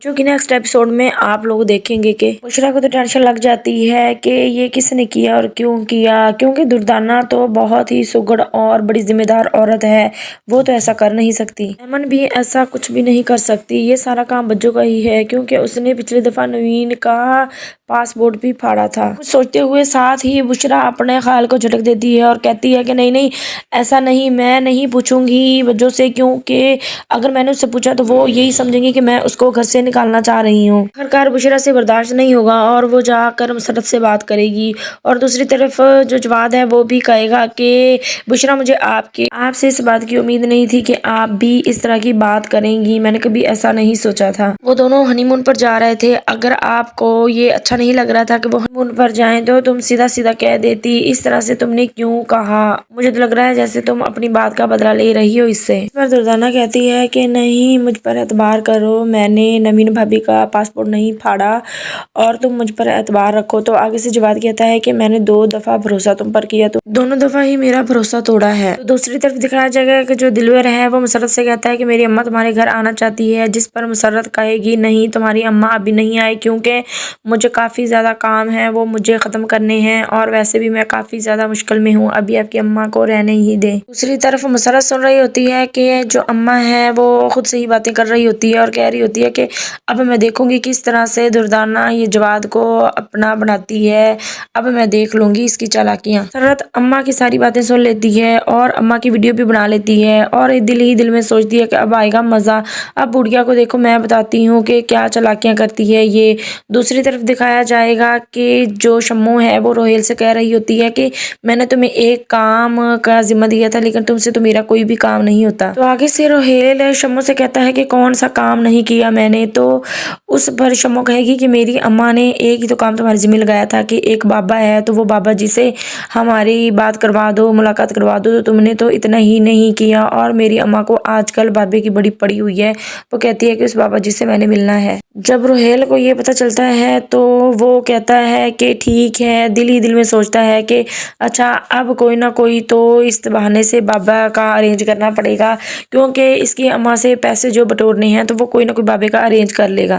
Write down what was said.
जो कि next episode में आप लोग देखेंगे कि बुशरा को तो टेंशन लग जाती है कि ये किसने किया और क्यों किया, क्योंकि दुर्दाना तो बहुत ही सुगड़ और बड़ी जिम्मेदार औरत है, वो तो ऐसा कर नहीं सकती। अमन भी ऐसा कुछ भी नहीं कर सकती, ये सारा काम बज्जो का ही है, क्योंकि उसने पिछली दफा नवीन का पासपोर्ट भी फाड़ा था। कुछ सोचते हुए साथ ही बुशरा अपने ख्याल को झटक देती है और कहती है कि नहीं नहीं, ऐसा नहीं, मैं नहीं पूछूंगी बज्जो से, क्योंकि अगर मैंने उससे पूछा तो वो यही समझेंगे कि मैं उसको घर से निकालना चाह रही हूँ। आखिरकार बुशरा से बर्दाश्त नहीं होगा और वो जाकर मसरत से बात करेगी, और दूसरी तरफ जो जवाद है वो भी कहेगा कि बुशरा, मुझे आपसे इस बात की उम्मीद नहीं थी कि आप भी इस तरह की बात करेंगी, मैंने कभी ऐसा नहीं सोचा था। वो दोनों हनीमून पर जा रहे थे, अगर आपको ये अच्छा नहीं लग रहा था कि वो हनीमून पर जाएं तो तुम सीधा सीधा कह देती, इस तरह से तुमने क्यों कहा? मुझे तो लग रहा है जैसे तुम अपनी बात का बदला ले रही हो इससे। इस पर दुर्दाना कहती है कि नहीं, मुझ पर एतबार करो, मैंने नवीन भाभी का पासपोर्ट नहीं फाड़ा और तुम मुझ पर एतबार रखो। तो आगे से जवाब कहता है कि मैंने 2 दफा भरोसा तुम पर किया, तो दोनों दफा ही मेरा भरोसा तोड़ा है। तो दूसरी तरफ दिखाया जाएगा कि जो दिलवर है वो मुसरत से कहता है कि मेरी अम्मा तुम्हारे घर आना चाहती है, जिस पर मुसरत कहेगी नहीं, तुम्हारी अम्मा अभी नहीं आए, क्योंकि मुझे काफ़ी ज़्यादा काम है, वो मुझे ख़त्म करने हैं, और वैसे भी मैं काफ़ी ज़्यादा मुश्किल में हूँ, अभी आपकी अम्मा को रहने ही दे। दूसरी तरफ मुसरत सुन रही होती है कि जो अम्मा है वो खुद से ही बातें कर रही होती है और कह रही होती है कि अब मैं देखूंगी किस तरह से दुर्दाना ये जवाद को अपना बनाती है, अब मैं देख लूंगी इसकी चालाकियाँ। मुसरत अम्मा की सारी बातें सुन लेती है और अम्मा की वीडियो भी बना लेती है, और दिल ही दिल में सोचती है कि अब आएगा मज़ा, अब बुढ़िया को देखो मैं बताती हूँ कि क्या चालाकियाँ करती है ये। दूसरी तरफ दिखाया जाएगा कि जो शम्मू है वो रोहेल से कह रही होती है कि मैंने तुम्हें एक काम का जिम्मा दिया था, लेकिन तुमसे तो मेरा कोई भी काम नहीं होता। तो आगे से रोहेल शम्मू से कहता है कि कौन सा काम नहीं किया मैंने, तो उस पर शम्मू कहेगी कि मेरी अम्मा ने एक ही तो काम तुम्हारे जिम्मे लगाया था कि एक बाबा है तो वो बाबा जी से हमारी बात करवा दो, मुलाकात करवा दो, तो तुमने तो इतना ही नहीं किया, और मेरी अम्मा को आजकल बाबे की बड़ी पड़ी हुई है, वो कहती है कि उस बाबा जी से मैंने मिलना है। जब रोहेल को ये पता चलता है तो वो कहता है कि ठीक है, दिल ही दिल में सोचता है कि अच्छा अब कोई ना कोई तो इस बहाने से बाबा का अरेंज करना पड़ेगा, क्योंकि इसकी अम्मा से पैसे जो बटोरने हैं तो वो कोई ना कोई बाबे का अरेंज कर लेगा।